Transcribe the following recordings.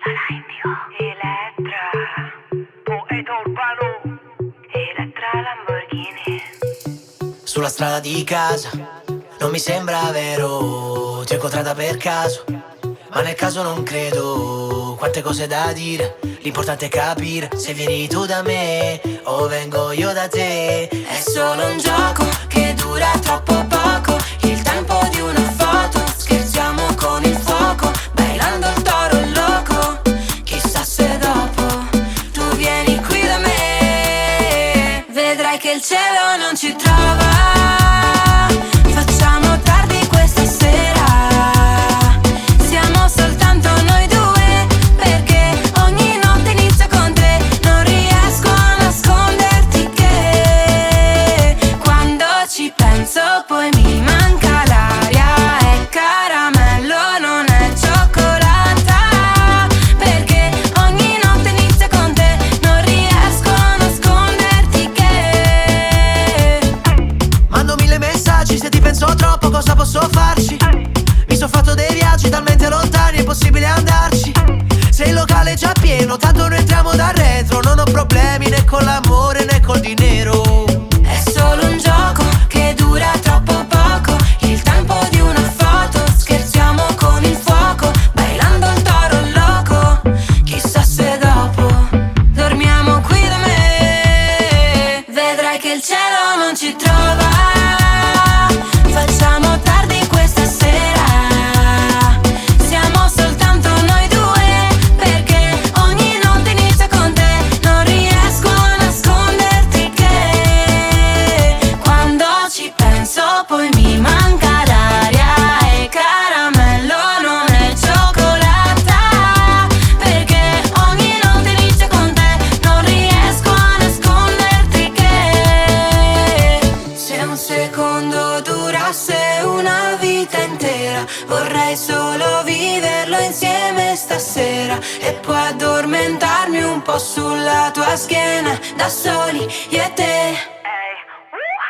Elettra, poeta urbano, Elettra Lamborghini. Sulla strada di casa, non mi sembra vero, ti ho incontrata per caso, ma nel caso non credo, quante cose da dire, l'importante è capire se vieni tu da me o vengo io da te. È solo un gioco che dura troppo poco, il tempo di una foto, scherziamo con il fuoco, bailando il toro loco, chissà se dopo tu vieni qui da me, vedrai che il cielo non ci trova. Facciamo tardi questa sera, siamo soltanto noi due, perché ogni notte inizia con te. Non riesco a nasconderti che quando ci penso poi mi manca l'aria. È caramello, non è cioccolata, perché ogni notte inizia con te. Non riesco a nasconderti che mando mille messaggi, se ti penso troppo cosa posso farci? Mi son fatto dei viaggi talmente lontani, è possibile andarci. Se il locale è già pieno, tanto noi entriamo da retro. Non ho problemi né con l'amore né col dinero. È solo un gioco che dura troppo poco, il tempo di una foto, scherziamo con il fuoco, bailando il toro loco, chissà se dopo dormiamo qui da me, vedrai che il cielo non ci trova. Facciamo tardi questa sera, siamo soltanto noi due, perché ogni notte inizia con te. Non riesco a nasconderti che quando ci penso poi mi manca l'aria. È caramello, non è cioccolata, perché ogni notte inizia con te. Non riesco a nasconderti che se un secondo durasse una vita intera, vorrei solo viverlo insieme stasera e poi addormentarmi un po' sulla tua schiena, da soli io e te.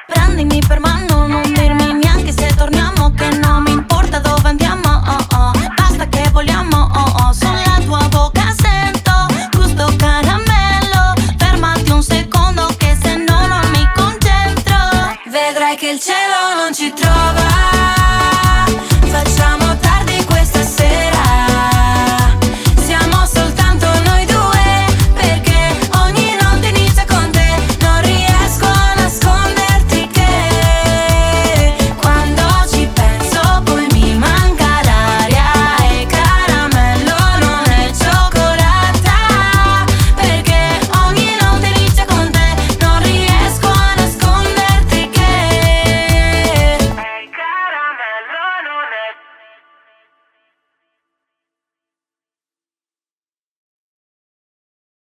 Prendimi per